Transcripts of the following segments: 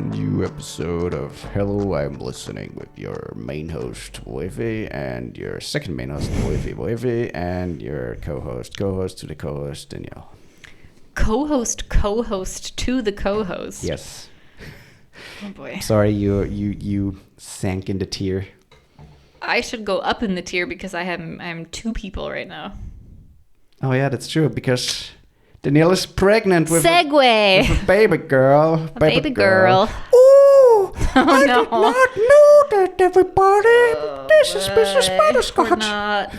new episode of Hello, I'm Listening with your main host, Woifi, and your second main host, Woifi, and your co-host to the co-host, Danielle. Co-host to the co-host. Yes. Oh boy. Sorry, you sank into tier. I should go up in the tier because I'm two people right now. Oh yeah, that's true, because Danielle is pregnant with Segue. with a baby girl. A baby girl. Ooh, I no. did not know that, everybody. This is Mrs. Butterscotch.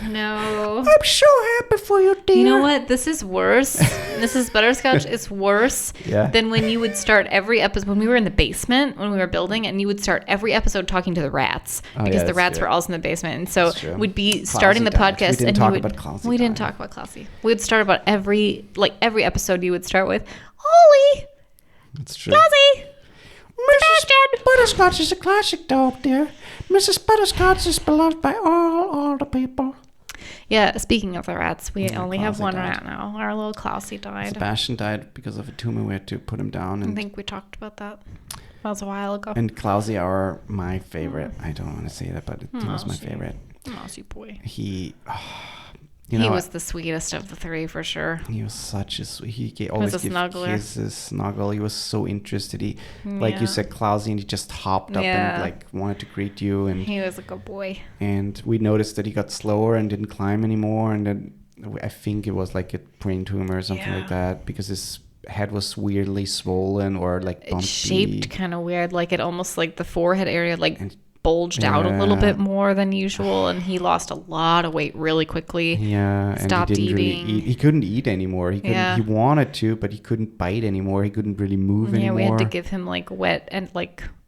No. I'm so happy for you, dear. You know what? This is worse. Mrs. Butterscotch is worse than when you would start every episode. When we were in the basement, when we were building, and you would start every episode talking to the rats. Because the rats were also in the basement. And so we'd be starting the podcast. We didn't talk about Clausy. We didn't talk about Clausy. We would start about every episode you would start with, Ollie. That's true. Clausy. Mrs. Butterscotch is a classic dog, dear. Mrs. Butterscotch is beloved by all the people. Yeah, speaking of the rats, we only have one rat now. Our little Clausy died. Sebastian died because of a tumor. We had to put him down. I think we talked about that. That was a while ago. And Clausy are my favorite. I don't want to say that, but he was my favorite. Mousy boy. He was the sweetest of the three for sure. He was such a sweet. He always gave kisses, snuggle. He was so interested. He, like you said, Clausy, and he just hopped up and wanted to greet you. And he was a good boy. And we noticed that he got slower and didn't climb anymore. And then I think it was like a brain tumor or something like that, because his head was weirdly swollen or like bumpy. It shaped kind of weird, like it almost like the forehead area bulged out a little bit more than usual, and he lost a lot of weight really quickly. Yeah, stopped and he didn't eating. Really eat. He couldn't eat anymore. He wanted to, but he couldn't bite anymore. He couldn't really move anymore. Yeah, we had to give him wet and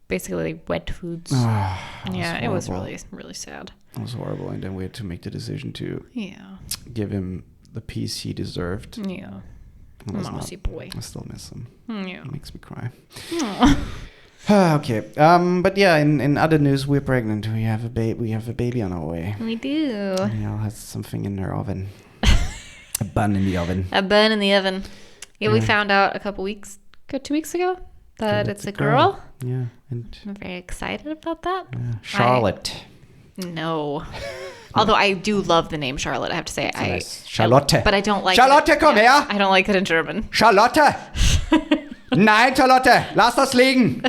basically wet foods. It was really, really sad. It was horrible, and then we had to make the decision to give him the peace he deserved. Yeah, mousy boy. I still miss him. Yeah, it makes me cry. Okay. But yeah, in other news, we're pregnant. We have a baby on our way. We do. Danielle has something in her oven. A bun in the oven. A bun in the oven. Yeah, we found out 2 weeks ago that it's a girl. Yeah, and I'm very excited about that. Yeah. Charlotte. No. Although I do love the name Charlotte, I have to say. Charlotte. But I don't like Charlotte, komm her! I don't like it in German. Charlotte! Nein, Charlotte, lass das liegen.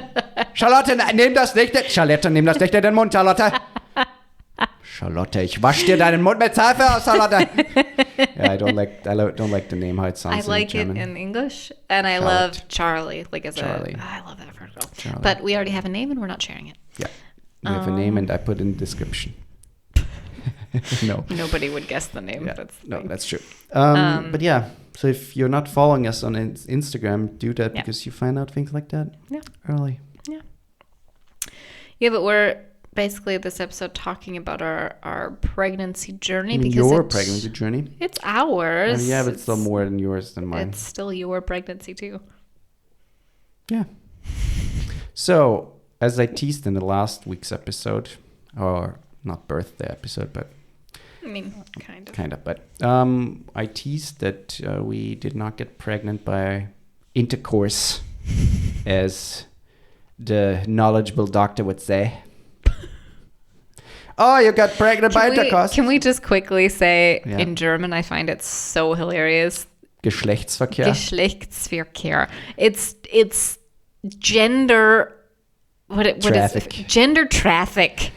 Charlotte, nimm das nicht. Charlotte, nimm das nicht in den Mund, Charlotte. Charlotte, ich wasch dir deinen Mund mit Seife aus, Charlotte. Yeah, I don't like the name how it sounds. I like it in English, and I love Charlie. I love that for a girl. Charlie. But we already have a name, and we're not sharing it. Yeah, we have a name, and I put in the description. No, nobody would guess the name. Yeah, that's true. But yeah. So if you're not following us on Instagram, do that because you find out things like that early. Yeah. Yeah, but we're basically this episode talking about our pregnancy journey. Your pregnancy journey. It's ours. Yeah, but it's still more than yours than mine. It's still your pregnancy too. Yeah. So as I teased in the last week's episode, or not birthday episode, but I mean, kind of. But I teased that we did not get pregnant by intercourse, as the knowledgeable doctor would say. Oh, you got pregnant by intercourse. Can we just quickly say, in German, I find it so hilarious. Geschlechtsverkehr. It's gender... What is it? Gender traffic.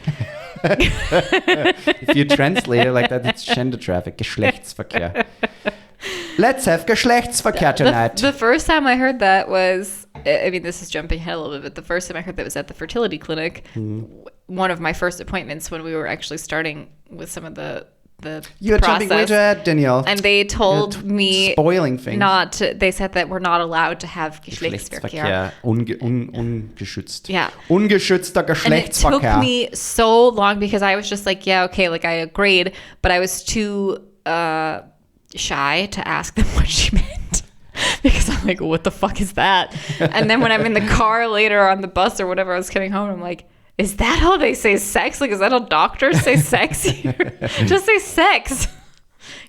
If you translate it like that, it's gender traffic, Geschlechtsverkehr. Let's have Geschlechtsverkehr tonight. The first time I heard that was, I mean, this is jumping ahead a little bit, but the first time I heard that was at the fertility clinic. One of my first appointments when we were actually starting with some of the You're jumping way too ahead, Danielle. And they told me spoiling things. They said that we're not allowed to have Geschlechtsverkehr. Ungeschützt. Yeah. Ungeschützter Geschlechtsverkehr. And it took me so long because I was just like, yeah, okay, like I agreed, but I was too shy to ask them what she meant. Because I'm like, what the fuck is that? And then when I'm in the car later on the bus or whatever, I was coming home, I'm like, is that how they say sex? Like, is that how doctors say sex here? Just say sex.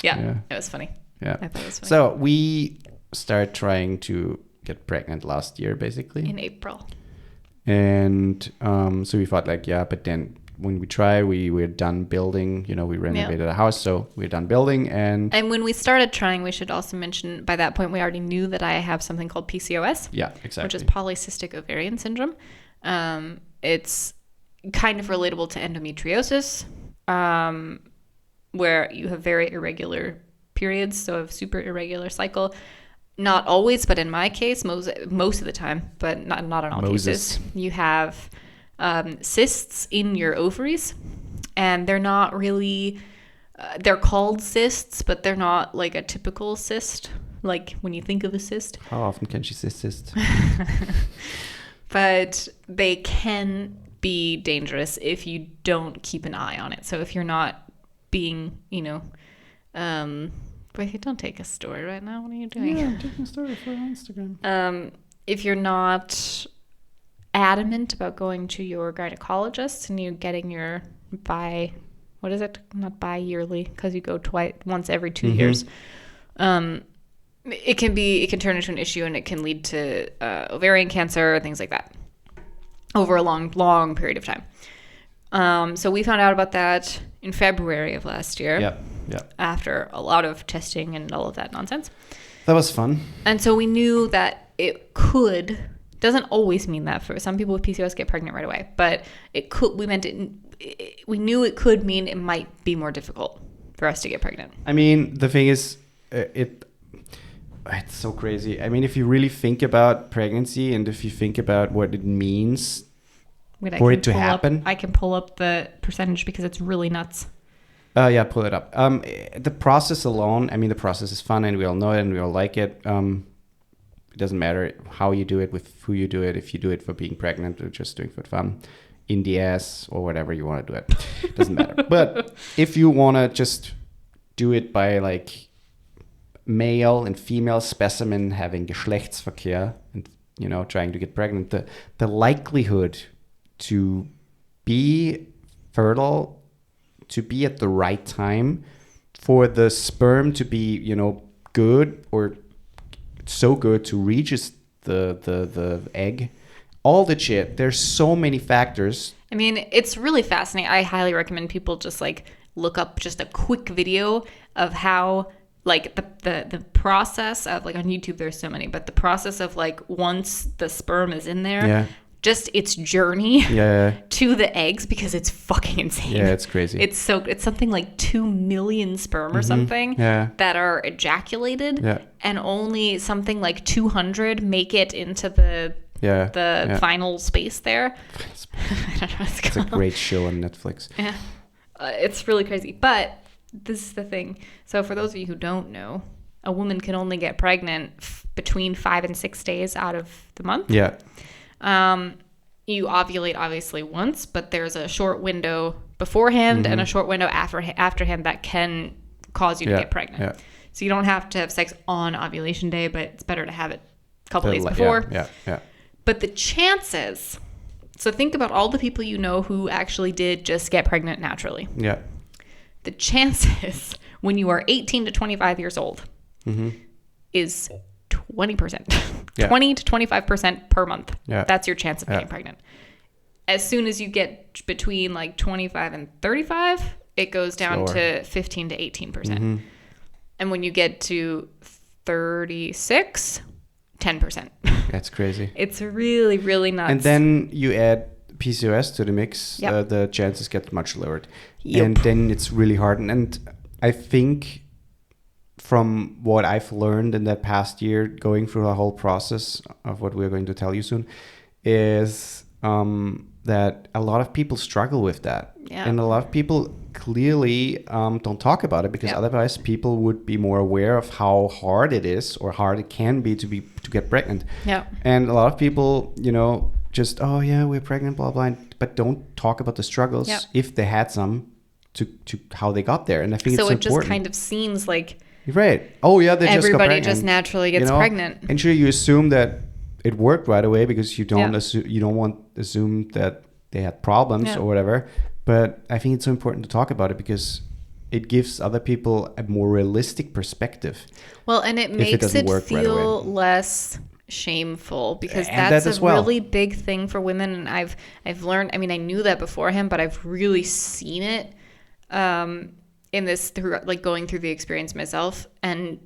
Yeah, it was funny. Yeah. I thought it was funny. So we started trying to get pregnant last year, basically. In April. And so we thought like, yeah, but then when we try, we're done building, we renovated a house, so we're done building. And when we started trying, we should also mention, by that point, we already knew that I have something called PCOS. Yeah, exactly. Which is polycystic ovarian syndrome. It's kind of relatable to endometriosis, where you have very irregular periods, so a super irregular cycle. Not always, but in my case, most of the time, but not in all cases. You have cysts in your ovaries, and they're not really, they're called cysts, but they're not like a typical cyst, like when you think of a cyst. How often can she say cyst? But they can be dangerous if you don't keep an eye on it. So if you're not being, wait, don't take a story right now. What are you doing? Yeah, I'm taking a story for Instagram. If you're not adamant about going to your gynecologist and you getting your not bi-yearly, because you go once every 2 years, it can turn into an issue, and it can lead to ovarian cancer, things like that, over a long period of time. So we found out about that in February of last year. Yeah. After a lot of testing and all of that nonsense. That was fun. And so we knew that it doesn't always mean that. For some people with PCOS get pregnant right away, but we knew it could mean it might be more difficult for us to get pregnant. I mean, the thing is, it's so crazy. I mean, if you really think about pregnancy and if you think about what it means for it to happen. I can pull up the percentage because it's really nuts. Yeah, pull it up. The process alone, I mean, the process is fun and we all know it and we all like it. It doesn't matter how you do it, with who you do it, if you do it for being pregnant or just doing it for fun, in the ass or whatever you want to do it. It doesn't matter. But if you want to just do it by like male and female specimen having Geschlechtsverkehr and, trying to get pregnant, the likelihood to be fertile, to be at the right time, for the sperm to be, good or so good to reach the egg, all the shit. There's so many factors. I mean, it's really fascinating. I highly recommend people just like look up just a quick video of how like the process of, like, on YouTube there's so many, but the process of like once the sperm is in there, just its journey to the eggs, because it's fucking insane. Yeah, it's crazy. It's something like 2 million sperm or something that are ejaculated, and only something like 200 make it into the final space there. I don't know what it's called. It's a great show on Netflix. Yeah, it's really crazy. But this is the thing. So for those of you who don't know, a woman can only get pregnant between 5 and 6 days out of the month. Yeah. You ovulate obviously once, but there's a short window beforehand and a short window afterhand that can cause you to get pregnant. Yeah. So you don't have to have sex on ovulation day, but it's better to have it a couple days before. Yeah. But the chances, so think about all the people you know who actually did just get pregnant naturally. Yeah. The chances when you are 18 to 25 years old is 20%. 20 to 25% per month. Yeah. That's your chance of getting pregnant. As soon as you get between like 25 and 35, it goes down to 15 to 18%. And when you get to 36, 10%. That's crazy. It's really, really nuts. And then you add PCOS to the mix, the chances get much lowered. And then it's really hard. And I think from what I've learned in that past year, going through the whole process of what we're going to tell you soon, is that a lot of people struggle with that. Yeah. And a lot of people clearly don't talk about it, because otherwise people would be more aware of how hard it is or hard it can be to get pregnant. Yeah. And a lot of people, just, oh yeah, we're pregnant, blah, blah, but don't talk about the struggles, if they had some, to how they got there. And I think it's important. So it just kind of seems like... Right. Oh yeah, they everybody just naturally gets pregnant. And sure, you assume that it worked right away because you don't assume that they had problems or whatever. But I think it's so important to talk about it because it gives other people a more realistic perspective. Well, and it makes it feel less shameful, because And that's that as a well. really big thing for women. And I've learned, I mean, I knew that beforehand, but I've really seen it in this through like going through the experience myself. And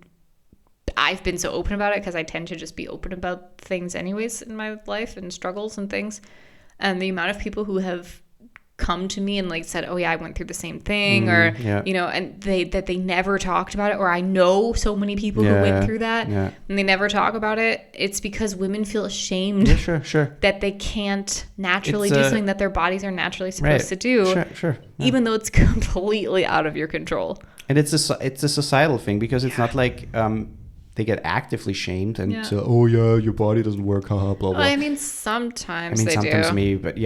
I've been so open about it because I tend to just be open about things anyways in my life and struggles and things. And the amount of people who have come to me and like said, oh yeah, I went through the same thing, or you know, and they never talked about it, or I know so many people who went through that and they never talk about it. It's because women feel ashamed that they can't naturally do something that their bodies are naturally supposed to do, even though it's completely out of your control. And it's a societal thing, because it's not like they get actively shamed and so, oh yeah, your body doesn't work, haha, blah blah. Well, I mean, sometimes they sometimes do. maybe, but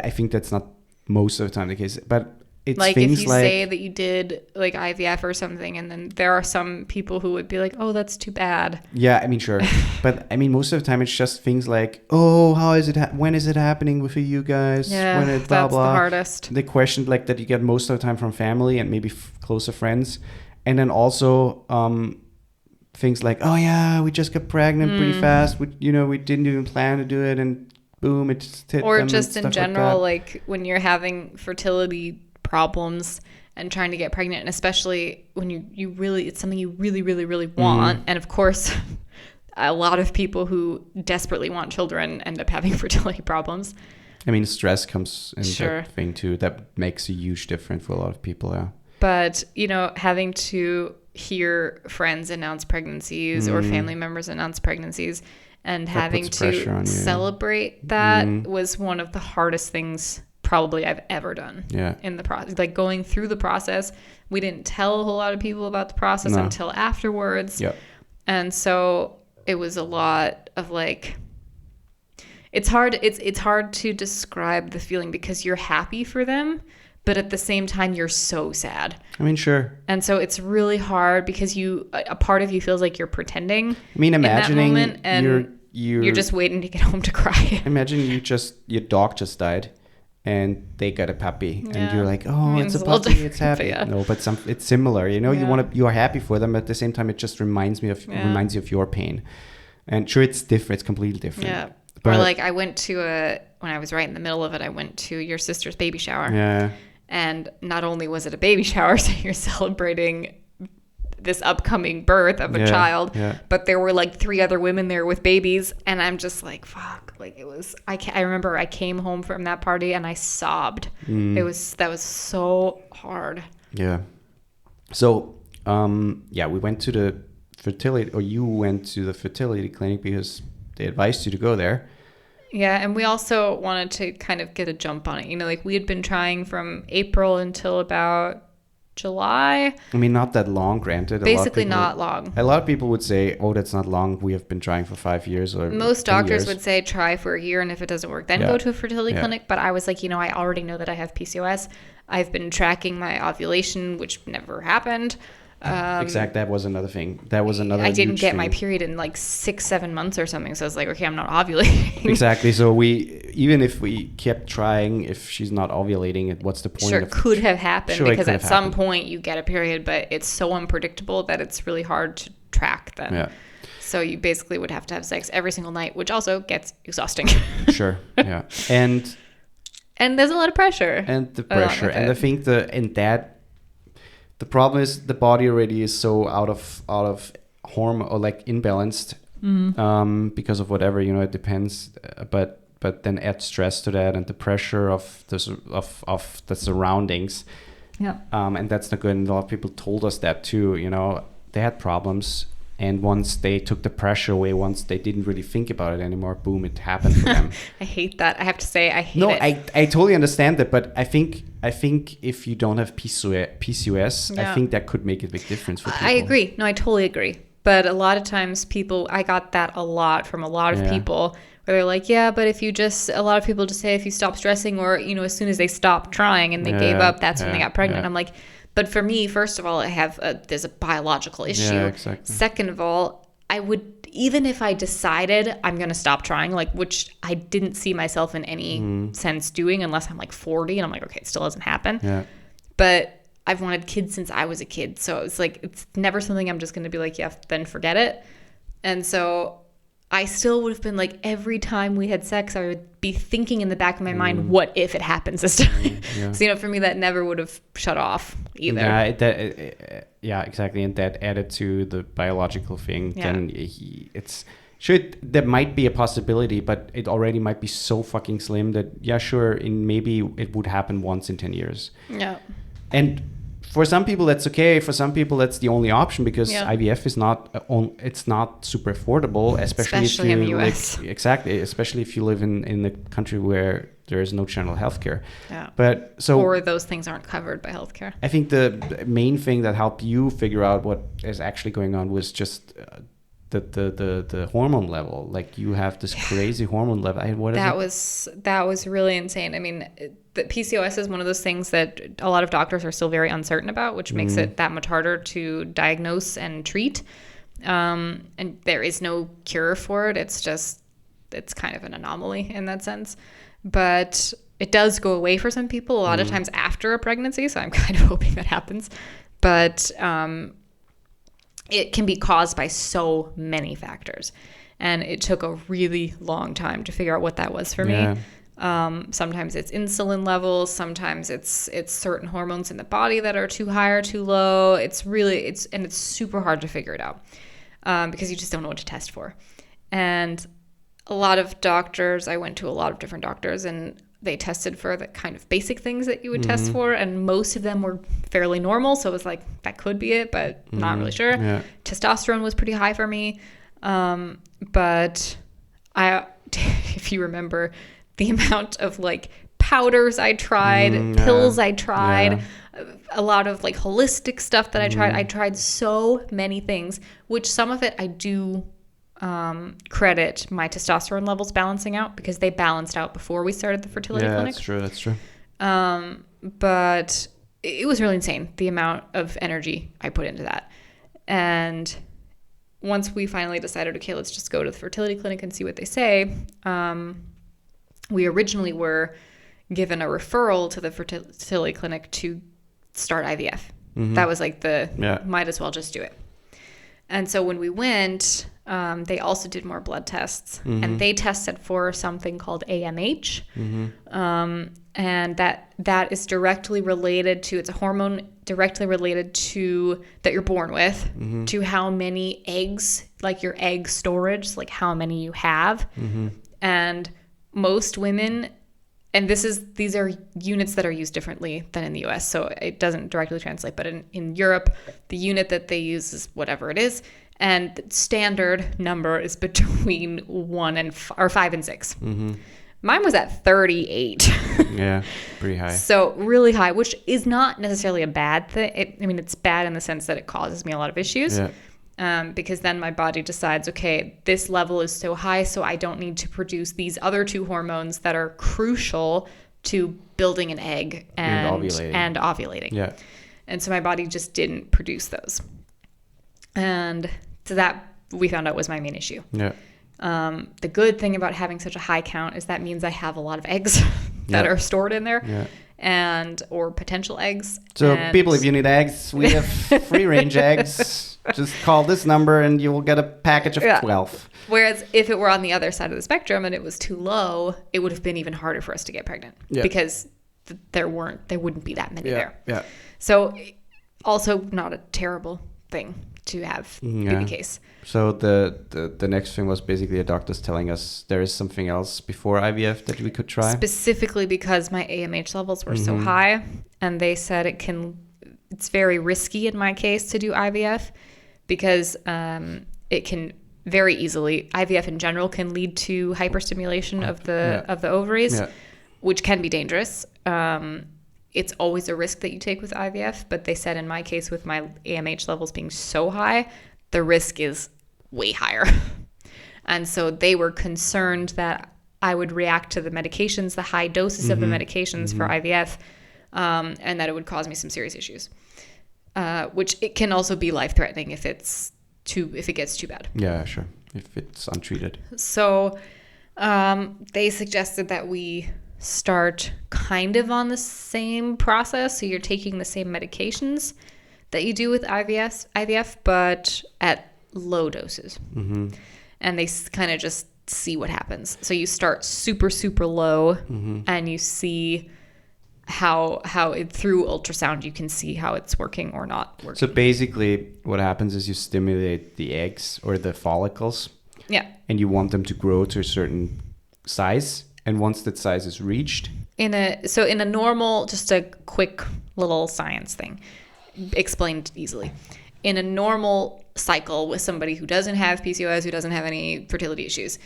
I think that's not most of the time the case. But it's like things if you say that you did like IVF or something, and then there are some people who would be like, oh, that's too bad. Yeah, I mean, sure. But I mean, most of the time it's just things like, oh, how is it when is it happening with you guys? Yeah, when it, blah, that's blah. the hardest. The question like that you get most of the time from family and maybe closer friends. And then also things like, oh yeah, we just got pregnant pretty fast. We didn't even plan to do it, and boom, it just hit or them just and in stuff general, like like when you're having fertility problems and trying to get pregnant, and especially when you really, it's something you really, really, really want. And of course, a lot of people who desperately want children end up having fertility problems. I mean, stress comes in that thing too. That makes a huge difference for a lot of people, yeah. But, you know, having to hear friends announce pregnancies or family members announce pregnancies, and having to celebrate that was one of the hardest things probably I've ever done in the process. Like going through the process, we didn't tell a whole lot of people about the process until afterwards. And so it was a lot of like, it's hard to describe the feeling, because you're happy for them, but at the same time you're so sad. I mean, sure. And so it's really hard because a part of you feels like you're pretending. I mean, imagining in that moment, and you're just waiting to get home to cry. Imagine your dog just died and they got a puppy and you're like, oh, it's a puppy, it's happy. No, but it's similar, you know. You are happy for them, but at the same time it just reminds you of your pain. And sure, it's different, it's completely different. Yeah. But, or like I went to when I was right in the middle of it, I went to your sister's baby shower. Yeah. And not only was it a baby shower, so you're celebrating this upcoming birth of a child, but there were like 3 other women there with babies, and I'm just like, fuck. Like it was, I remember I came home from that party and I sobbed. That was so hard. Yeah. So, we went to the fertility, or you went to the fertility clinic because they advised you to go there. Yeah, and we also wanted to kind of get a jump on it. You know, like we had been trying from April until about July. I mean, not that long, granted. Basically not long. A lot of people would say, oh, that's not long. We have been trying for 5 years or most doctors would say try for a year, and if it doesn't work, then go to a fertility clinic. But I was like, you know, I already know that I have PCOS. I've been tracking my ovulation, which never happened. Exactly. That was another thing. I didn't get my period in like 6-7 months or something. So I was like, okay, I'm not ovulating. Exactly. So even if we kept trying, if she's not ovulating, what's the point? Sure, it could have happened because at some point you get a period, but it's so unpredictable that it's really hard to track them. Yeah. So you basically would have to have sex every single night, which also gets exhausting. Sure. Yeah. And there's a lot of pressure. And the pressure. And I think the problem is the body already is so out of hormone or like imbalanced because of whatever, you know, it depends. But then add stress to that and the pressure of the surroundings. Yeah. And that's not good. And a lot of people told us that too, you know, they had problems. And once they took the pressure away, once they didn't really think about it anymore, boom, it happened for them. I hate that. I have to say, I hate it. No, I totally understand that, but I think if you don't have PCOS, I think that could make a big difference for people. I agree. No, I totally agree. But a lot of times I got that a lot from a lot of people where they're like, yeah, but a lot of people just say if you stop stressing, or, you know, as soon as they stopped trying and they gave up, that's when they got pregnant. Yeah. I'm like, but for me, first of all, there's a biological issue. Yeah, exactly. Second of all, I would, even if I decided I'm going to stop trying, like, which I didn't see myself in any sense doing unless I'm like 40 and I'm like, okay, it still doesn't happen. Yeah. But I've wanted kids since I was a kid. So it's like, it's never something I'm just going to be like, yeah, then forget it. And so I still would have been like, every time we had sex, I would be thinking in the back of my mind, what if it happens this time? So, for me, that never would have shut off either. Yeah, exactly. And that added to the biological thing, then there might be a possibility, but it already might be so fucking slim that, sure, maybe it would happen once in 10 years. Yeah. And for some people, that's okay. For some people, that's the only option because IVF is it's not super affordable, especially if you in the US. Exactly, especially if you live in a country where there is no general healthcare. Yeah. Or those things aren't covered by healthcare. I think the main thing that helped you figure out what is actually going on was just the hormone level. Like, you have this crazy hormone level. That was really insane. I mean, the PCOS is one of those things that a lot of doctors are still very uncertain about, which makes it that much harder to diagnose and treat. And there is no cure for it. It's kind of an anomaly in that sense. But it does go away for some people a lot of times after a pregnancy. So I'm kind of hoping that happens. But it can be caused by so many factors. And it took a really long time to figure out what that was for me. Sometimes it's insulin levels. Sometimes it's certain hormones in the body that are too high or too low. It's super hard to figure it out because you just don't know what to test for. And a lot of doctors, I went to a lot of different doctors, and they tested for the kind of basic things that you would test for, and most of them were fairly normal. So it was like, that could be it, but not really sure. Yeah. Testosterone was pretty high for me. But if you remember the amount of like powders I tried, pills I tried, a lot of like holistic stuff that I tried so many things, which some of it I do credit my testosterone levels balancing out, because they balanced out before we started the fertility clinic. That's true. But it was really insane, the amount of energy I put into that. And once we finally decided, okay, let's just go to the fertility clinic and see what they say, we originally were given a referral to the fertility clinic to start IVF. That was like might as well just do it. And so when we went, they also did more blood tests, and they tested for something called AMH. And that is directly related to, it's a hormone directly related to, that you're born with, to how many eggs, like your egg storage, like how many you have. And most women, and these are units that are used differently than in the US, so it doesn't directly translate, but in Europe, the unit that they use is whatever it is, and the standard number is between 5 and 6. Mine was at 38. Yeah, pretty high. So really high, which is not necessarily a bad thing. It's bad in the sense that it causes me a lot of issues. Because then my body decides, okay, this level is so high, so I don't need to produce these other two hormones that are crucial to building an egg and ovulating. Yeah. And so my body just didn't produce those. And so that we found out was my main issue. Yeah. The good thing about having such a high count is that means I have a lot of eggs that are stored in there, or potential eggs. So people, if you need eggs, we have free range eggs. Just call this number and you will get a package of 12. Whereas if it were on the other side of the spectrum and it was too low, it would have been even harder for us to get pregnant because there wouldn't be that many there. Yeah. So also not a terrible thing to have be the case. So the next thing was basically the doctors telling us there is something else before IVF that we could try. Specifically because my AMH levels were so high, and they said it's very risky in my case to do IVF because it can very easily, IVF in general can lead to hyperstimulation of the ovaries, which can be dangerous. It's always a risk that you take with IVF, but they said in my case with my AMH levels being so high, the risk is way higher. And so they were concerned that I would react to the medications, the high doses of the medications for IVF, and that it would cause me some serious issues, which it can also be life-threatening if it gets too bad. Yeah, sure. If it's untreated. So they suggested that we start kind of on the same process. So you're taking the same medications that you do with IVF, but at low doses. and they kind of just see what happens. So you start super, super low, and you see how through ultrasound you can see how it's working or not working. So basically what happens is you stimulate the eggs or the follicles. Yeah. And you want them to grow to a certain size. And once that size is reached. In a normal, just a quick little science thing, explained easily. In a normal cycle with somebody who doesn't have PCOS, who doesn't have any fertility issues,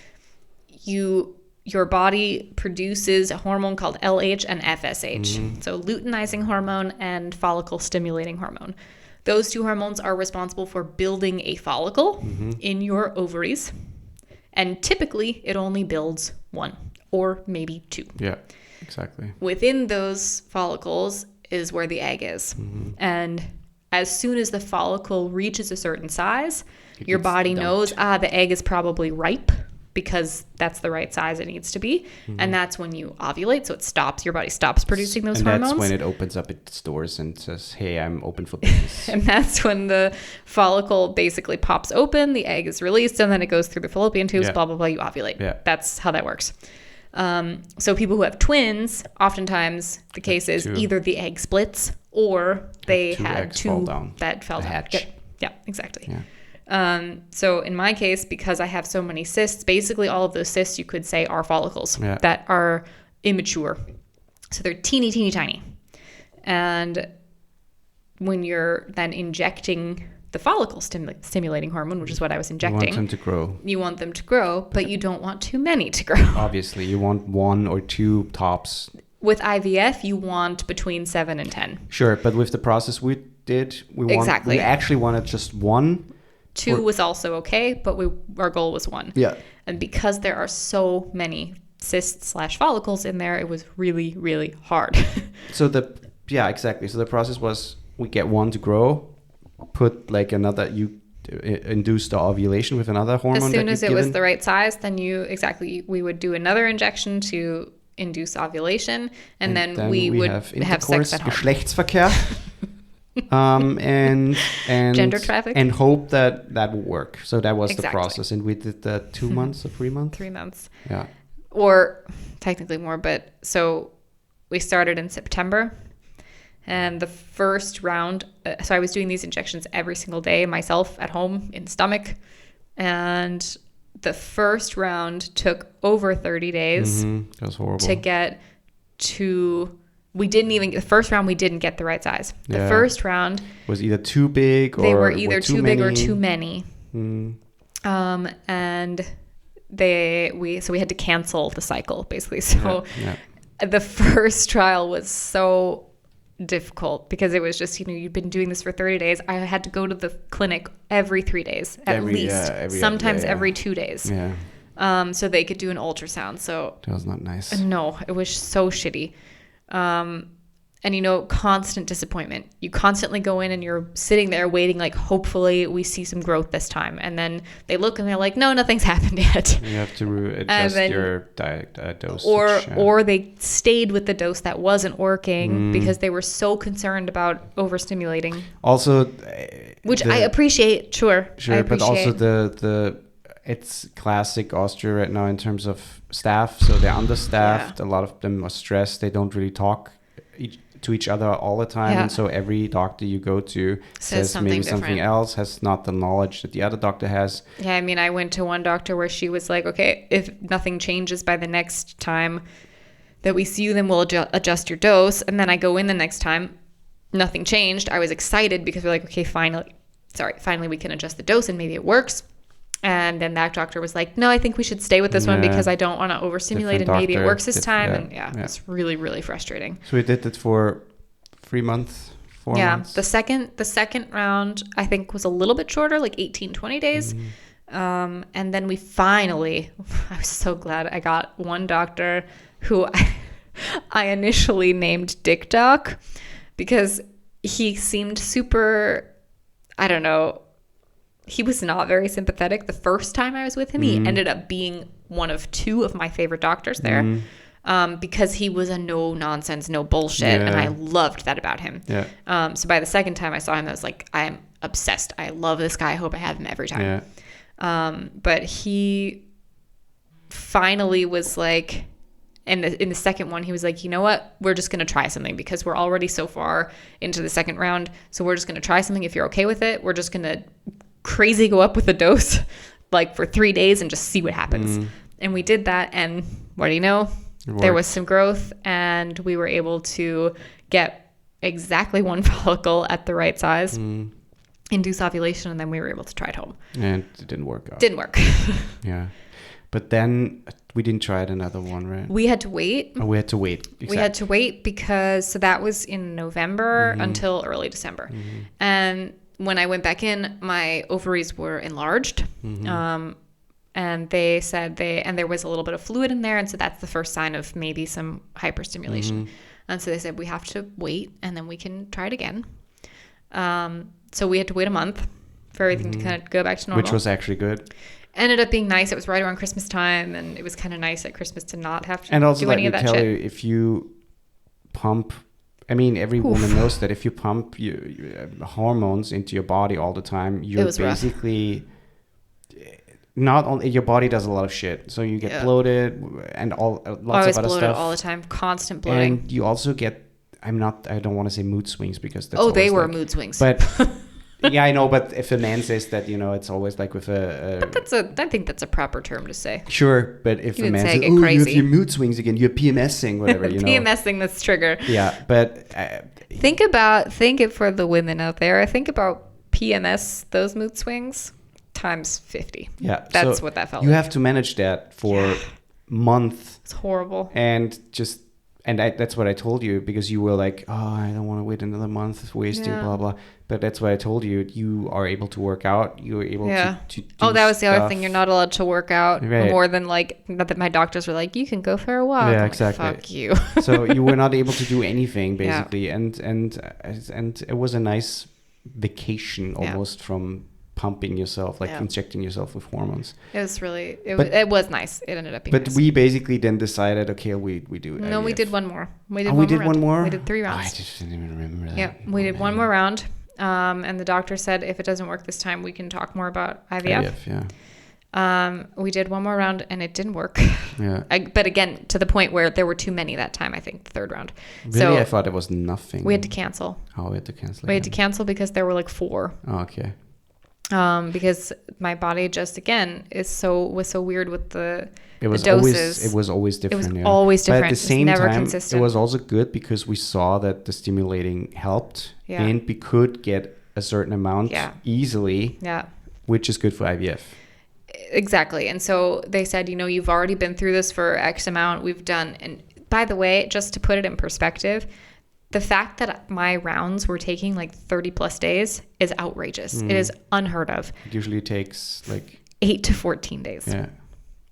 your body produces a hormone called LH and FSH. So luteinizing hormone and follicle stimulating hormone. Those two hormones are responsible for building a follicle in your ovaries. And typically it only builds one or maybe two. Yeah, exactly. Within those follicles is where the egg is. And as soon as the follicle reaches a certain size, your body knows, the egg is probably ripe, because that's the right size it needs to be. And that's when you ovulate. So it stops, your body stops producing those hormones. And that's when it opens up its doors and says, hey, I'm open for business. And that's when the follicle basically pops open, the egg is released, and then it goes through the fallopian tubes, blah, blah, blah, you ovulate. Yeah. That's how that works. So people who have twins, oftentimes the case is either the egg splits or they had two that fell down. Yeah, exactly. Yeah. So in my case, because I have so many cysts, basically all of those cysts you could say are follicles that are immature. So they're teeny, teeny, tiny. And when you're then injecting the follicle stimulating hormone, which is what I was injecting. You want them to grow. You want them to grow, but you don't want too many to grow. Obviously, you want 1 or 2 tops. With IVF, you want between 7 and 10. Sure, but with the process we did, we actually wanted just 1. 2 was also okay, but our goal was 1. Yeah. And because there are so many cysts/follicles in there, it was really, really hard. Exactly. So the process was we get 1 to grow, put like another, you induce the ovulation with another hormone. As soon as it was the right size, then we would do another injection to induce ovulation, and then we would have sex at home. Geschlechtsverkehr. And gender traffic, and hope that would work. So that was the process, and we did that 2 months or 3 months. 3 months. Yeah. Or technically more, but so we started in September, and the first round. So I was doing these injections every single day myself at home in the stomach, and the first round took over 30 days. That was horrible to get to. The first round we didn't get the right size. The first round was either too big or they were either too big or too many. And we had to cancel the cycle basically. So the first trial was so difficult because it was just, you've been doing this for 30 days. I had to go to the clinic every 3 days at least, sometimes every 2 days. Yeah. So they could do an ultrasound. So that was not nice. No, it was so shitty. And constant disappointment. You constantly go in and you're sitting there waiting, like, hopefully we see some growth this time. And then they look and they're like, no, nothing's happened yet. You have to adjust your dose. Or they stayed with the dose that wasn't working because they were so concerned about overstimulating. Also, which I appreciate. Sure. But also it's classic Austria right now in terms of staff. So they're understaffed. Yeah. A lot of them are stressed. They don't really talk to each other all the time. Yeah. And so every doctor you go to says maybe something else, has not the knowledge that the other doctor has. Yeah, I mean, I went to one doctor where she was like, okay, if nothing changes by the next time that we see you, then we'll adjust your dose. And then I go in the next time, nothing changed. I was excited because we're like, okay, finally we can adjust the dose and maybe it works. And then that doctor was like, no, I think we should stay with this one because I don't want to overstimulate and maybe it works this time. It's really, really frustrating. So we did it for 3 months, 4 months. Yeah, the second round, I think, was a little bit shorter, like 18, 20 days. And then we finally, I was so glad I got one doctor who I initially named Dick Doc because he seemed super, I don't know, he was not very sympathetic the first time I was with him. He ended up being one of 2 of my favorite doctors there because he was a no nonsense, no bullshit. And I loved that about him. Yeah. So by the second time I saw him, I was like, I'm obsessed. I love this guy. I hope I have him every time. But he finally was like, in the second one, he was like, you know what? We're just going to try something because we're already so far into the second round. So we're just going to try something. If you're okay with it, we're just going to crazy go up with the dose like for 3 days and just see what happens. And we did that. And what do you know? There was some growth and we were able to get exactly one follicle at the right size, induce ovulation, and then we were able to try it home. And it didn't work out. Didn't work. Yeah. But then we didn't try it another one, right? We had to wait. Oh, we had to wait. Exactly. We had to wait because, so that was in November until early December. And when I went back in, my ovaries were enlarged. And they said and there was a little bit of fluid in there. And so that's the first sign of maybe some hyperstimulation. And so they said, we have to wait and then we can try it again. So we had to wait a month for everything to kind of go back to normal. Which was actually good. Ended up being nice. It was right around Christmas time, and it was kind of nice at Christmas to not have to and also, do any of that shit. And also, let me tell you, if you pump, I mean, every woman knows that if you pump hormones into your body all the time, you're basically not only, your body does a lot of shit. So you get bloated and lots of other stuff. Bloated all the time, constant bloating. And you also get, I don't want to say mood swings because that's they were mood swings. But yeah, I know, but if a man says that, it's always like with a... But I think that's a proper term to say. Sure, but if a man says, you have your mood swings again, you're PMSing, whatever, PMSing, that's trigger. Yeah, but... think it for the women out there. Think about PMS, those mood swings, times 50. Yeah. That's what that felt like. You have to manage that for months. It's horrible. And that's what I told you, because you were like, oh, I don't want to wait another month, it's wasting, blah, blah. But that's what I told you. You are able to work out. You were able to do that was the stuff. other thing. You're not allowed to work out more than not that my doctors were like, you can go for a walk. Yeah, I'm exactly. Like, fuck you. So you were not able to do anything, basically. And it was a nice vacation almost from pumping yourself, like injecting yourself with hormones. It was really, it was nice. It ended up being nice. But we basically then decided, okay, we do No, we did one more. We did one more? We did 3 rounds. Oh, I just didn't even remember that. Yeah, we did one more round. And the doctor said, if it doesn't work this time, we can talk more about IVF. We did one more round and it didn't work. Yeah. But again, to the point where there were too many that time, I think, the third round. Really? So I thought it was nothing. We had to cancel. Oh, we had to cancel. We had to cancel because there were like 4. Oh, okay. Because my body just, again, was so weird with the doses. It was always different. It was always different. But at the same time, consistent. it was also good because we saw that the stimulating helped and we could get a certain amount easily, which is good for IVF. Exactly. And so they said, you've already been through this for X amount. We've done, and by the way, just to put it in perspective, the fact that my rounds were taking like 30 plus days is outrageous. It is unheard of. It usually takes like 8 to 14 days. Yeah.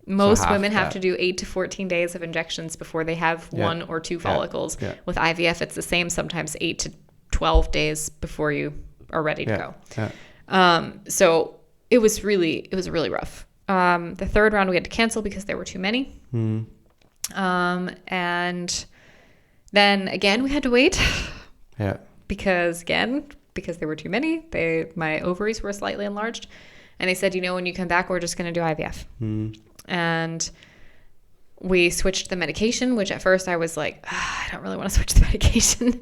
Most women have to do 8 to 14 days of injections before they have 1 or 2 follicles. Yeah. With IVF, it's the same, sometimes 8 to 12 days before you are ready to go. Yeah. So it was really rough. The third round we had to cancel because there were too many. And then again, we had to wait. Yeah. Because there were too many. My ovaries were slightly enlarged. And they said, when you come back, we're just going to do IVF. And we switched the medication, which at first I was like, I don't really want to switch the medication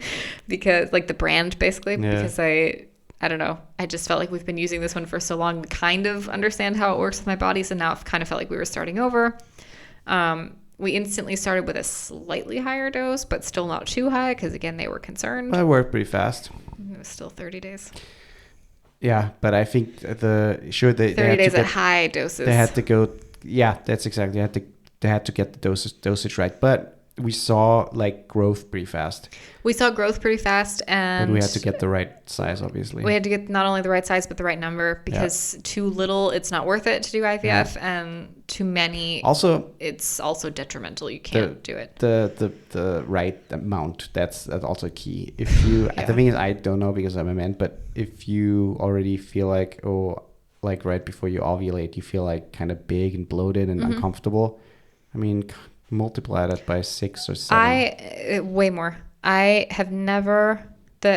because like the brand basically, because I don't know. I just felt like we've been using this one for so long to kind of understand how it works with my body. So now it kind of felt like we were starting over. We instantly started with a slightly higher dose, but still not too high because, again, they were concerned. I worked pretty fast. It was still 30 days. Yeah, but I think 30 days at high doses. They had to go. Yeah, that's exactly. They had to get the dosage right. But we saw like growth pretty fast. And we had to get the right size, obviously. We had to get not only the right size, but the right number because too little, it's not worth it to do IVF, and too many, it's also detrimental. You can't do it. The right amount, that's also key. If you, the thing is, I don't know because I'm a man, but if you already feel like, like right before you ovulate, you feel like kind of big and bloated and uncomfortable. I mean, multiply that by 6 or 7. Way more. I have never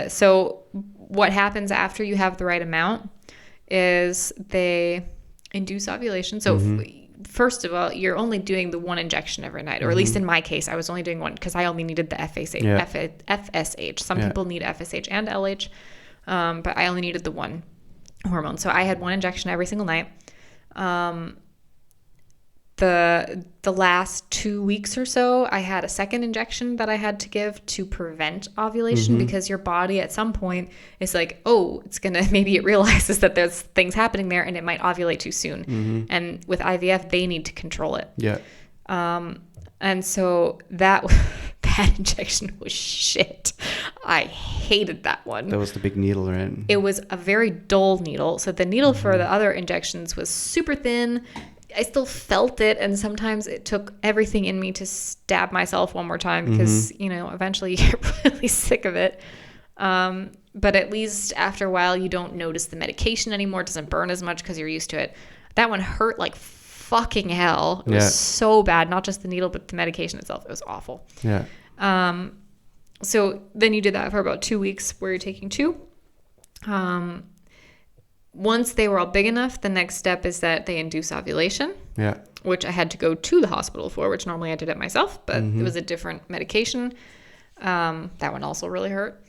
so what happens after you have the right amount is they induce ovulation. So first of all, you're only doing the one injection every night, or at least in my case, I was only doing one because I only needed the FSH. Some people need FSH and LH, but I only needed the one hormone. So I had one injection every single night. The last 2 weeks or so, I had a second injection that I had to give to prevent ovulation because your body at some point is like, oh, maybe it realizes that there's things happening there and it might ovulate too soon. And with IVF, they need to control it. Yeah. And so that injection was shit. I hated that one. That was the big needle, right? It was a very dull needle. So the needle for the other injections was super thin. I still felt it, and sometimes it took everything in me to stab myself one more time because, eventually you get really sick of it. But at least after a while, you don't notice the medication anymore. It doesn't burn as much because you're used to it. That one hurt like fucking hell. It was so bad. Not just the needle, but the medication itself. It was awful. Yeah. So then you did that for about 2 weeks where you're taking 2. Once they were all big enough, the next step is that they induce ovulation, which I had to go to the hospital for, which normally I did it myself, but it was a different medication. That one also really hurt.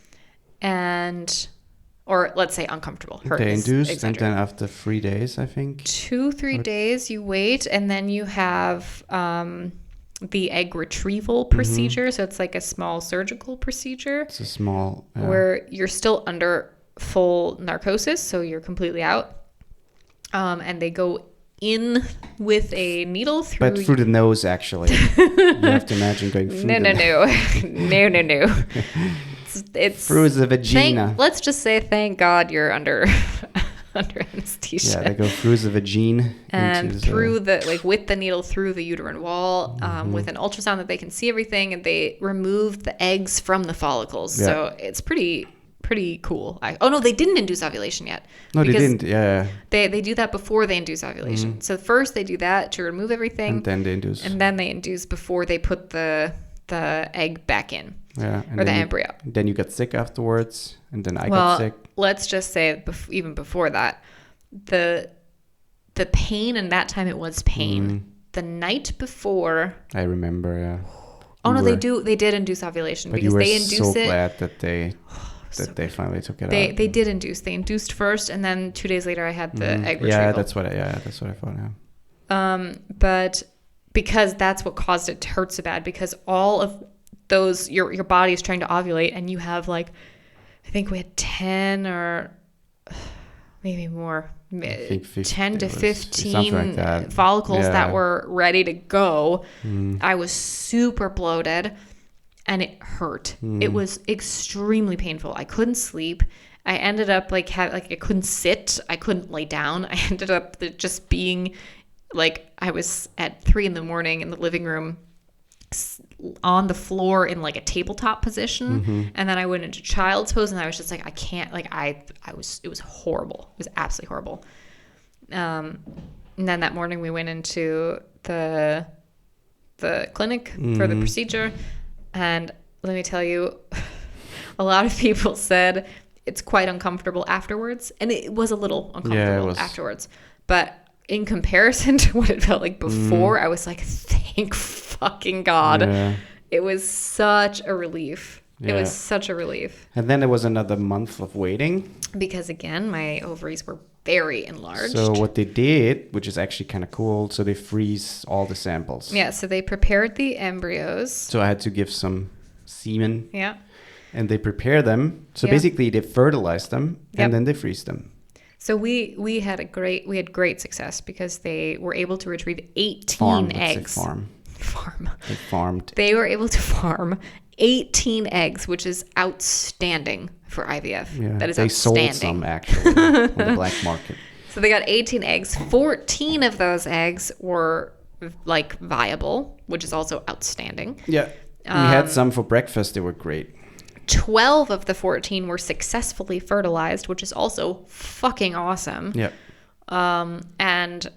Or let's say uncomfortable. Hurt they induce, and then after 3 days, I think. 2-3 days you wait, and then you have the egg retrieval procedure. So it's like a small surgical procedure. It's a small... where you're still under full narcosis, so you're completely out. And they go in with a needle through... But through the nose, actually. You have to imagine going through No. It's through the vagina. Let's just say, thank God you're under anesthesia. Yeah, they go through the vagina. And through with the needle through the uterine wall, with an ultrasound that they can see everything, and they remove the eggs from the follicles. Yeah. So it's pretty cool. No, they didn't induce ovulation yet. No, they didn't. Yeah. They do that before they induce ovulation. So first they do that to remove everything, and then they induce. Before they put the egg back in. Yeah. Or the embryo. Then you got sick afterwards, and then I got sick. Let's just say even before that, the pain, and that time it was pain. The night before. I remember. Yeah. Oh no, they did induce ovulation because they induced it. But you were so glad that they finally took it out. They did induce. They induced first, and then 2 days later I had the egg retrieval. Yeah, that's what I thought. Yeah. But because that's what caused it to hurt so bad, because all of those your body is trying to ovulate, and you have I think we had 10 or maybe more, 10 to 15 follicles that were ready to go. I was super bloated. And it hurt. It was extremely painful. I couldn't sleep. I ended up I couldn't sit. I couldn't lay down. I ended up just being I was at 3 a.m. in the living room on the floor in a tabletop position. And then I went into child's pose, and I was just I can't, it was horrible. It was absolutely horrible. And then that morning we went into the clinic for the procedure. And let me tell you, a lot of people said it's quite uncomfortable afterwards. And it was a little uncomfortable afterwards. But in comparison to what it felt like before, I was thank fucking God. Yeah. It was such a relief. Yeah. It was such a relief. And then there was another month of waiting. Because again, my ovaries were very enlarged. So what they did, which is actually kind of cool, so they freeze all the samples. Yeah, so they prepared the embryos. So I had to give some semen. Yeah. And they prepare them. So basically they fertilize them and then they freeze them. So we had great success because they were able to retrieve 18 eggs. Farm. They farmed. They were able to farm 18 eggs, which is outstanding for IVF. Yeah, that is they outstanding. Sold some actually on the black market. So they got 18 eggs. 14 of those eggs were viable, which is also outstanding. Yeah, we had some for breakfast. They were great. 12 of the 14 were successfully fertilized, which is also fucking awesome. Yeah. And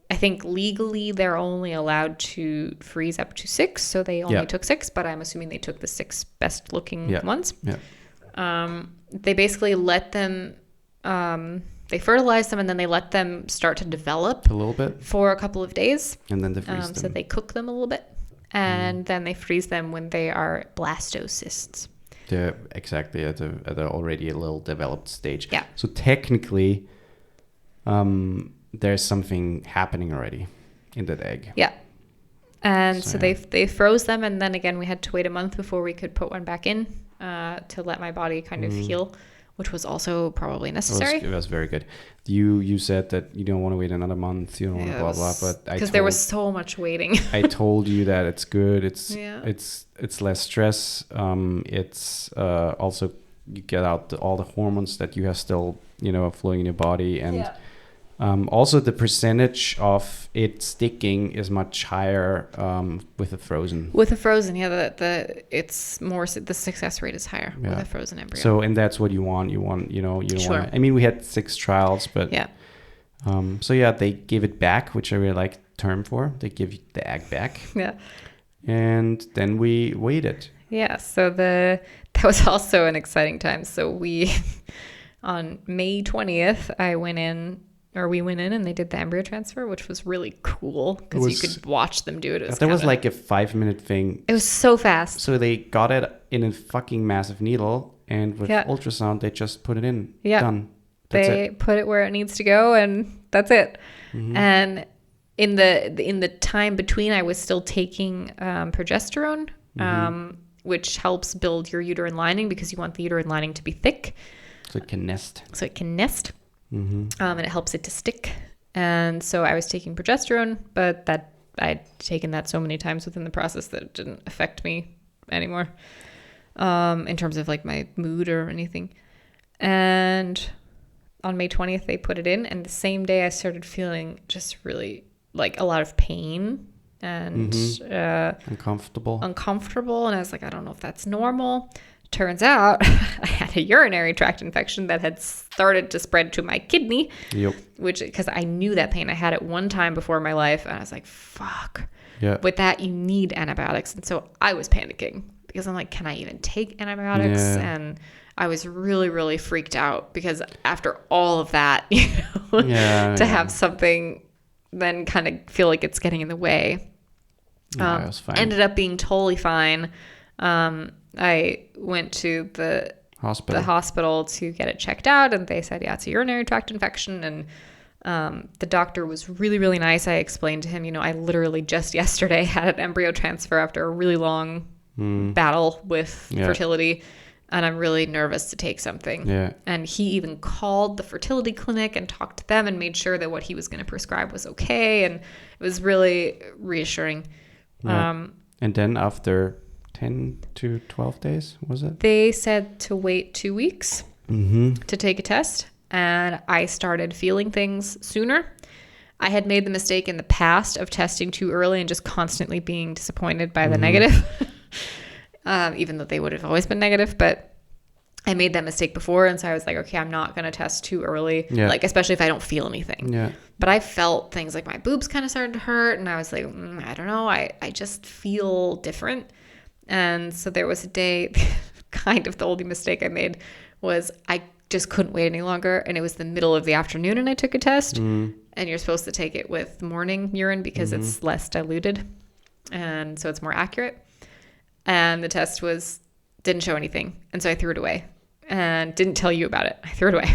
I think legally they're only allowed to freeze up to 6, so they only took 6, but I'm assuming they took the 6 best looking ones. Yeah. They basically let them they fertilize them and then they let them start to develop a little bit for a couple of days. and then they freeze them. So they cook them a little bit and then they freeze them when they are blastocysts. They're exactly at the already a little developed stage. Yeah. So technically, there's something happening already in that egg. Yeah. And so they froze them, and then again we had to wait a month before we could put one back in to let my body kind of heal, which was also probably necessary. It was very good. You said that you don't want to wait another month, you don't want to blah blah, but because there was so much waiting. I told you that it's good. It's less stress. It's also you get out all the hormones that you have still flowing in your body, and also the percentage of it sticking is much higher with a frozen. With a frozen, it's more, the success rate is higher with a frozen embryo. So, and that's what you want. You don't Sure. want. I mean, we had 6 trials, but they gave it back, which I really like the term for. They give the egg back. Yeah. And then we waited. Yeah. So that was also an exciting time. So we, on May 20th, we went in and they did the embryo transfer, which was really cool because you could watch them do it. That was like a 5-minute thing. It was so fast. So they got it in a fucking massive needle, and with ultrasound, they just put it in. Yeah. Done. They put it where it needs to go, and that's it. Mm-hmm. And in the time between, I was still taking progesterone, which helps build your uterine lining because you want the uterine lining to be thick. So it can nest. Mm-hmm. And it helps it to stick. And so I was taking progesterone, but I'd taken that so many times within the process that it didn't affect me anymore in terms of like my mood or anything. And on May 20th, they put it in. And the same day I started feeling just really like a lot of pain and uncomfortable. And I was like, I don't know if that's normal. Turns out I had a urinary tract infection that had started to spread to my kidney, which, because I knew that pain. I had it one time before in my life, and I was like, fuck. Yeah. With that, you need antibiotics. And so I was panicking because I'm like, can I even take antibiotics? Yeah. And I was really, really freaked out because after all of that, to have something then kind of feel like it's getting in the way. It was fine. Ended up being totally fine. I went to the hospital to get it checked out, and they said, it's a urinary tract infection. And the doctor was really, really nice. I explained to him, I literally just yesterday had an embryo transfer after a really long battle with fertility, and I'm really nervous to take something. Yeah. And he even called the fertility clinic and talked to them and made sure that what he was going to prescribe was okay. And it was really reassuring. Yeah. And then after 10 to 12 days, was it? They said to wait 2 weeks to take a test, and I started feeling things sooner. I had made the mistake in the past of testing too early and just constantly being disappointed by the negative, even though they would have always been negative, but I made that mistake before, and so I was like, okay, I'm not going to test too early, like especially if I don't feel anything. Yeah. But I felt things like my boobs kind of started to hurt, and I was like, I don't know, I just feel different. And so there was a day, kind of the only mistake I made was I just couldn't wait any longer. And it was the middle of the afternoon and I took a test. And you're supposed to take it with morning urine because it's less diluted. And so it's more accurate. And the test didn't show anything. And so I threw it away and didn't tell you about it. I threw it away.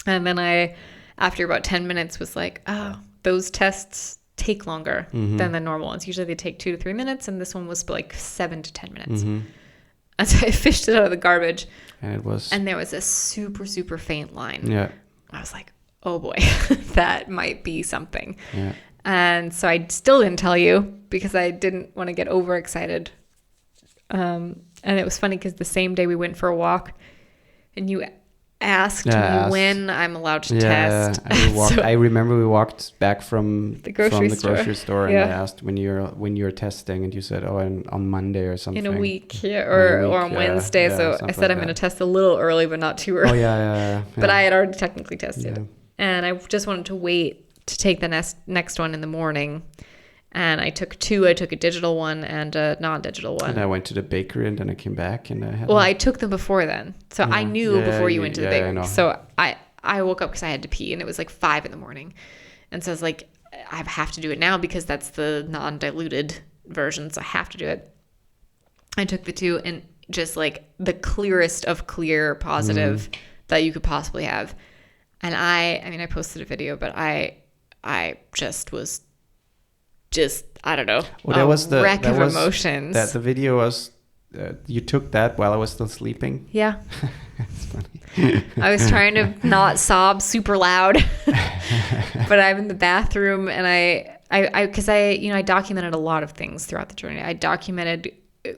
And then after about 10 minutes was like, oh, those tests take longer than the normal ones. Usually they take 2 to 3 minutes, and this one was like 7 to 10 minutes. And so I fished it out of the garbage, and there was a super, super faint line. Yeah. I was like, oh boy, that might be something. Yeah. And so I still didn't tell you because I didn't want to get overexcited. And it was funny because the same day we went for a walk, and you asked me when I'm allowed to test. I remember we walked back from the grocery store, and I asked when you're testing, and you said, on Monday or something. In a week, or on Wednesday. So I said I'm going to test a little early, but not too early. But I had already technically tested, and I just wanted to wait to take the next one in the morning. And I took 2. I took a digital one and a non-digital one. And I went to the bakery, and then I came back and I had. Well, I took them before then, so I knew before you went to the bakery. So I woke up because I had to pee and it was like 5 a.m. And so I was like, I have to do it now because that's the non-diluted version. So I have to do it. I took the 2 and just like the clearest of clear positive that you could possibly have. And I mean, I posted a video, but I just was I don't know. Well, that was the wreck of emotions. That the video was, you took that while I was still sleeping. Yeah. That's funny. I was trying to not sob super loud, but I'm in the bathroom and because I documented a lot of things throughout the journey. I documented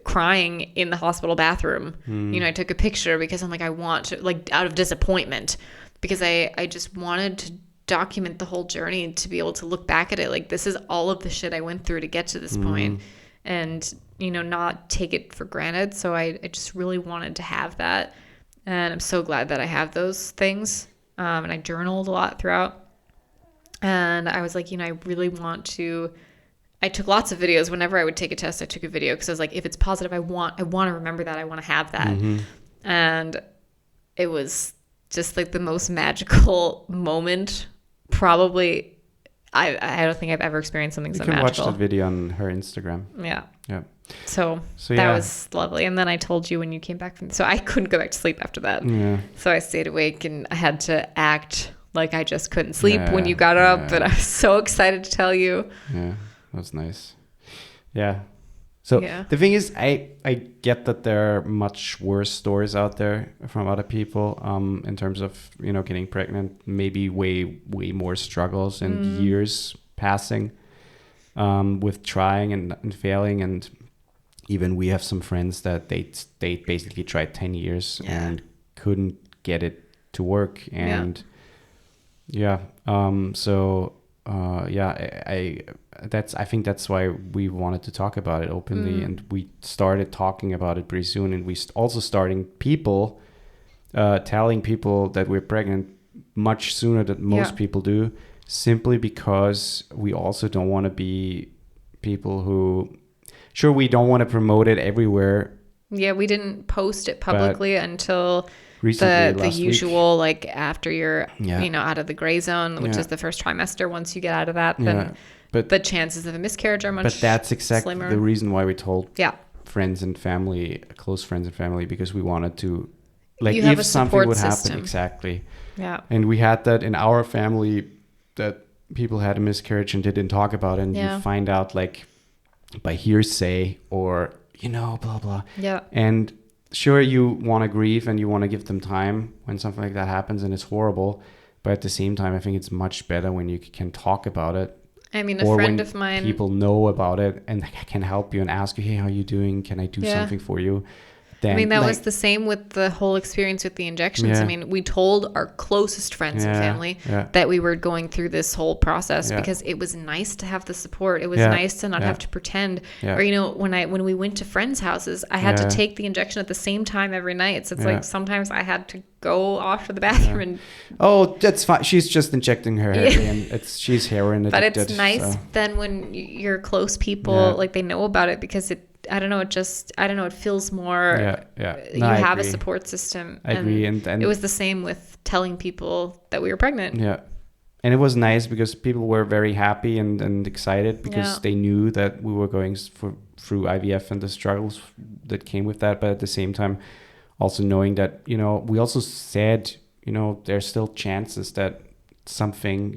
crying in the hospital bathroom. I took a picture because I'm like, I want to, like, out of disappointment, because I just wanted to document the whole journey, to be able to look back at it. Like, this is all of the shit I went through to get to this point, and, not take it for granted. So I just really wanted to have that. And I'm so glad that I have those things. And I journaled a lot throughout. And I was like, I really want to. I took lots of videos. Whenever I would take a test, I took a video, because I was like, if it's positive, I want to remember that. I want to have that. And it was just like the most magical moment. Probably, I don't think I've ever experienced something so magical. You can watch that video on her Instagram. Yeah. Yeah. So that was lovely. And then I told you when you came back so I couldn't go back to sleep after that. Yeah. So I stayed awake and I had to act like I just couldn't sleep when you got up. But I was so excited to tell you. Yeah, that's nice. Yeah. So the thing is, I get that there are much worse stories out there from other people in terms of, getting pregnant, maybe way more struggles and years passing with trying and failing. And even we have some friends that they basically tried 10 years and couldn't get it to work. And I think that's why we wanted to talk about it openly, and we started talking about it pretty soon. And we also starting people telling people that we're pregnant much sooner than most people do, simply because we also don't want to be people who, sure, we don't want to promote it everywhere. Yeah, we didn't post it publicly until recently, the usual week. Like after you're out of the gray zone, which is the first trimester. Once you get out of that, then but the chances of a miscarriage are much slimmer. But that's exactly the reason why we told friends and family, close friends and family, because we wanted to, like, if something would happen, exactly. Yeah. And we had that in our family, that people had a miscarriage and didn't talk about it, and you find out like by hearsay or blah blah. Yeah. And sure, you want to grieve and you want to give them time when something like that happens, and it's horrible. But at the same time, I think it's much better when you can talk about it. I mean, a friend of mine, people know about it and can help you and ask you, hey, how are you doing? Can I do something for you? Then, that was the same with the whole experience with the injections. Yeah. I mean, we told our closest friends and family that we were going through this whole process because it was nice to have the support. It was nice to not have to pretend. Yeah. Or, when we went to friends' houses, I had to take the injection at the same time every night. So it's like sometimes I had to go off to the bathroom and... Oh, that's fine. She's just injecting her heroin. She's heroin addicted. But it's nice then when you're close people, like they know about it, because it feels more, you have a support system. I agree. And it was the same with telling people that we were pregnant. Yeah. And it was nice because people were very happy and excited because they knew that we were going through IVF and the struggles that came with that. But at the same time, also knowing that, we also said, there's still chances that something,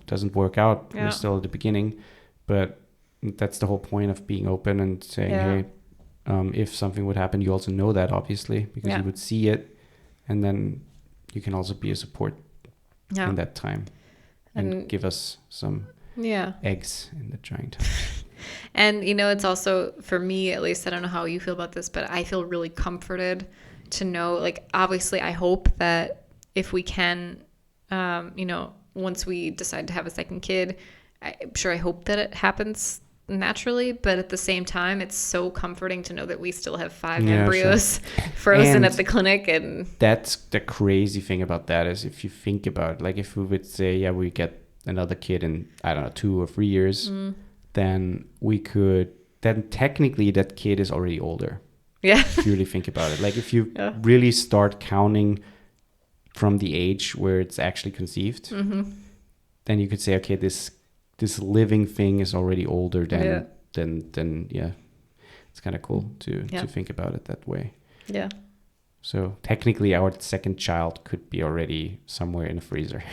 doesn't work out. We're still at the beginning, but that's the whole point of being open and saying, hey, if something would happen, you also know that, obviously, because you would see it, and then you can also be a support in that time and give us some eggs in the trying time. And it's also, for me at least, I don't know how you feel about this, but I feel really comforted to know, like, obviously I hope that if we can, once we decide to have a second kid, I hope that it happens naturally, but at the same time, it's so comforting to know that we still have 5 embryos frozen at the clinic. And that's the crazy thing about that, is if you think about it, like if we would say, we get another kid in, I don't know, 2 or 3 years, then technically that kid is already older. Yeah. If you really think about it. Like if you really start counting from the age where it's actually conceived, then you could say, okay, this living thing is already older than it's kind of cool to think about it that way. Yeah. So technically our second child could be already somewhere in the freezer.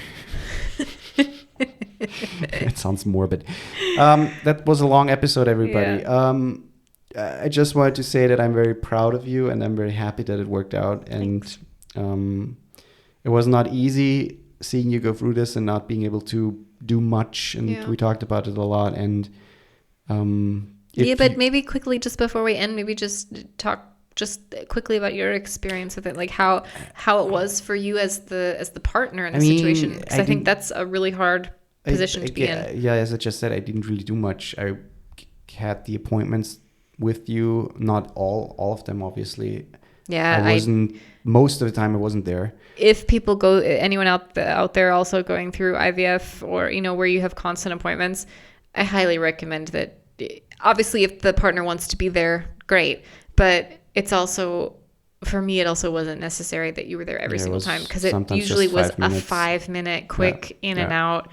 It sounds morbid. That was a long episode, everybody. Yeah. I just wanted to say that I'm very proud of you and I'm very happy that it worked out. And it was not easy seeing you go through this and not being able to do much. And we talked about it a lot. And but maybe quickly, just before we end, maybe just talk just quickly about your experience with it, like how it was for you as the partner in the situation. Because I think that's a really hard position to be in. Yeah, as I just said, I didn't really do much. I had the appointments with you, not all of them, obviously. Yeah, I wasn't most of the time. I wasn't there. If people anyone out there also going through IVF or where you have constant appointments, I highly recommend that. Obviously, if the partner wants to be there, great. But it's also, for me, it also wasn't necessary that you were there every single time, because it usually was a 5-minute quick in and out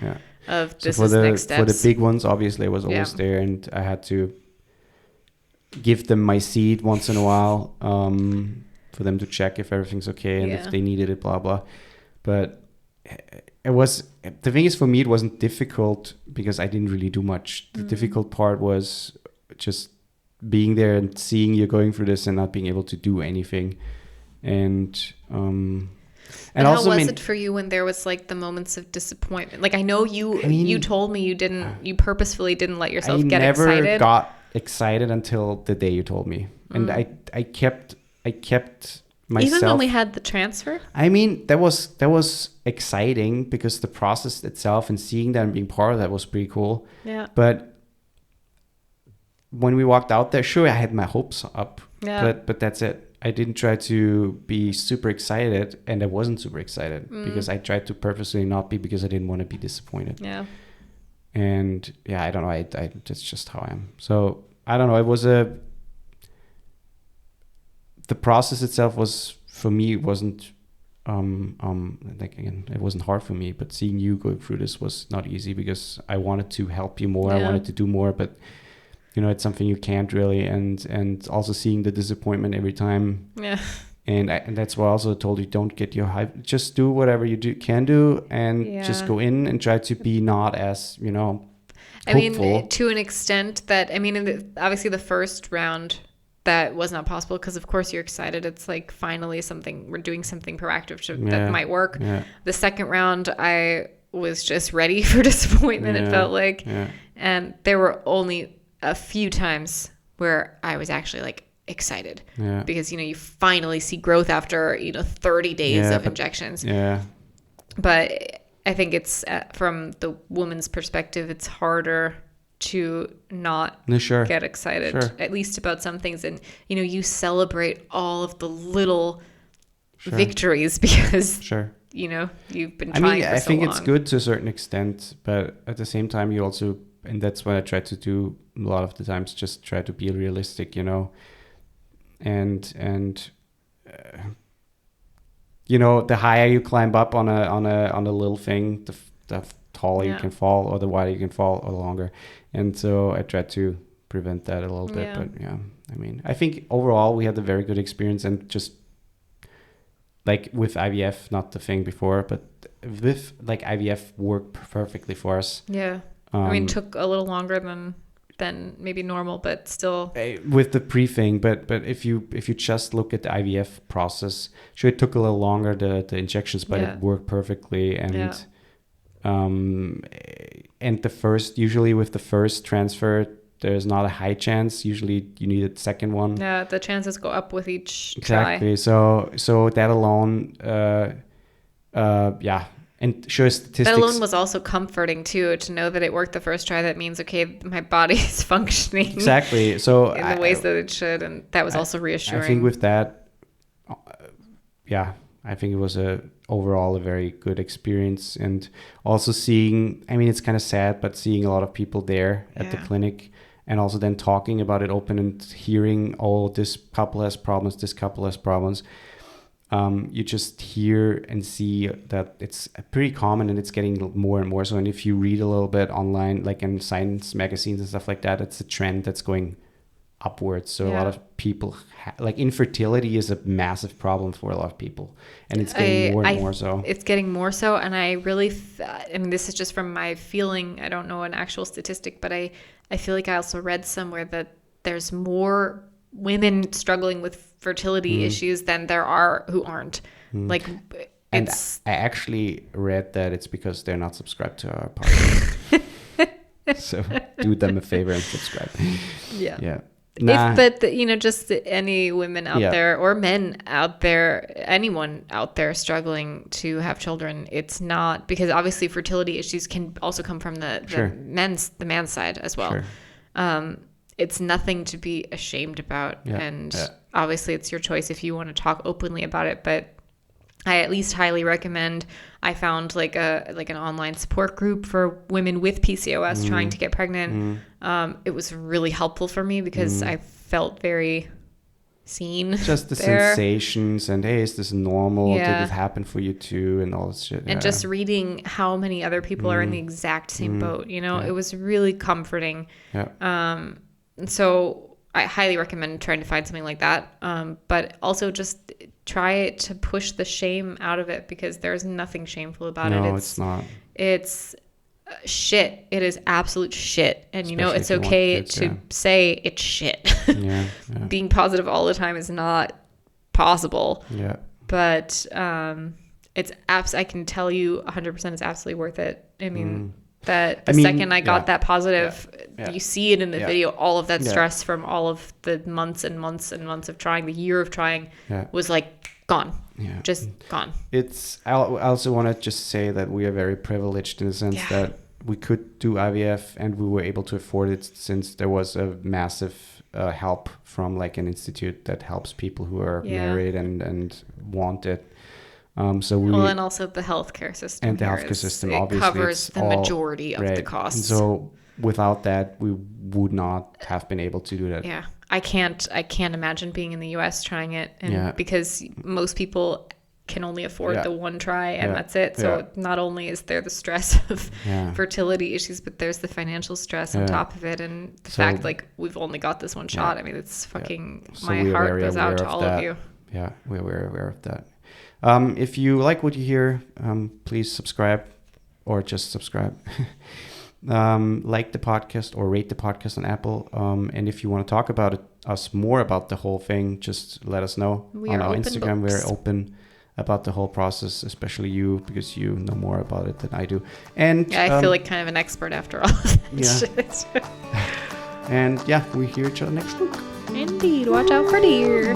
of this is next steps. For the big ones, obviously, I was always there, and I had to give them my seed once in a while for them to check if everything's okay and if they needed it, blah, blah. But the thing is, for me, it wasn't difficult because I didn't really do much. The difficult part was just being there and seeing you going through this and not being able to do anything. And how was it for you when there was like the moments of disappointment? Like, I know you told me you purposefully didn't let yourself get excited. I never got excited until the day you told me. And I kept myself. Even when we had the transfer? I mean, that was exciting because the process itself and seeing that and being part of that was pretty cool. Yeah. But when we walked out there, sure, I had my hopes up. Yeah. But that's it. I didn't try to be super excited, and I wasn't super excited because I tried to purposely not be, because I didn't want to be disappointed. Yeah. And I don't know. That's just how I am. So I don't know. It was the process itself was, for me, it wasn't like, again, it wasn't hard for me, but seeing you go through this was not easy because I wanted to help you more. I wanted to do more, but it's something you can't really, and also seeing the disappointment every time. Yeah. And that's why I also told you, don't get your hype. Just do whatever you can do, and just go in and try to be not as, hopeful. I mean, to an extent that, obviously the first round, that was not possible because, of course, you're excited. It's like, finally we're doing something proactive that might work. Yeah. The second round, I was just ready for disappointment, it felt like. Yeah. And there were only a few times where I was actually like excited because you finally see growth after 30 days of injections. But I think it's from the woman's perspective, it's harder to not get excited, at least about some things, and you celebrate all of the little victories because you've been trying for so long. I think it's good to a certain extent, but at the same time you also, and that's what I try to do a lot of the times, just try to be realistic, and the higher you climb up on a little thing, the taller you can fall, or the wider you can fall, or the longer. And so I try to prevent that a little bit. But I think overall we had a very good experience, and just like with IVF, not the thing before, but with like IVF worked perfectly for us. Yeah. Took a little longer than maybe normal, but still with the pre-thing. But if you just look at the IVF process, sure, it took a little longer, the injections, but it worked perfectly. And usually with the first transfer, there's not a high chance. Usually you need a second one. Yeah, the chances go up with each try. So that alone, and sure, statistics. That alone was also comforting too, to know that it worked the first try. That means, okay, my body is functioning exactly. So in the ways that it should, and that was also reassuring. I think with that, I think it was overall a very good experience, and also seeing. It's kind of sad, but seeing a lot of people there at the clinic, and also then talking about it open and hearing, oh, this couple has problems, this couple has problems. you just hear and see that it's pretty common and it's getting more and more so. And if you read a little bit online, like in science magazines and stuff like that, it's a trend that's going upwards. So a lot of people like infertility is a massive problem for a lot of people, and it's getting more and more so. It's getting more so, and I really I mean, this is just from my feeling. I don't know an actual statistic, but I feel like I also read somewhere that there's more women struggling with fertility issues than there are who aren't. Like, and I actually read that it's because they're not subscribed to our podcast. So do them a favor and subscribe. Yeah. Nah. But you know, just any women out there or men out there, anyone out there struggling to have children, it's not, because obviously fertility issues can also come from the man's side as well. Sure. It's nothing to be ashamed about, and obviously it's your choice if you want to talk openly about it, but I at least highly recommend. I found like an online support group for women with PCOS trying to get pregnant. It was really helpful for me because I felt very seen. Just the sensations and, hey, is this normal? Did it happen for you too? And all this shit. And just reading how many other people are in the exact same boat, you know, it was really comforting. So I highly recommend trying to find something like that. But also just try to push the shame out of it, because there's nothing shameful about it. No, it's not. It's shit. It is absolute shit. And, you know, it's okay to say it's shit. Being positive all the time is not possible. Yeah. But I can tell you 100% it's absolutely worth it. I mean... That the second I got that positive, you see it in the video, all of that stress from all of the months and months and months of trying, the year of trying was like gone, just gone. I also want to just say that we are very privileged in the sense that we could do IVF and we were able to afford it, since there was a massive help from like an institute that helps people who are married and want it. And also the healthcare system. And the healthcare system obviously covers the majority of the costs. And so without that, we would not have been able to do that. Yeah, I can't imagine being in the U.S. trying it, and because most people can only afford the one try, and that's it. So not only is there the stress of fertility issues, but there's the financial stress on top of it, and the fact like we've only got this one shot. I mean, it's fucking. So my heart goes out to all of you. Yeah, we're aware of that. If you like what you hear, please subscribe, or just subscribe. Like the podcast or rate the podcast on Apple. And if you want to talk about us more about the whole thing, just let us know. On our Instagram. We're open about the whole process, especially you, because you know more about it than I do. And I feel like kind of an expert after all of that shit. And we hear each other next week. Indeed. Watch out for deer.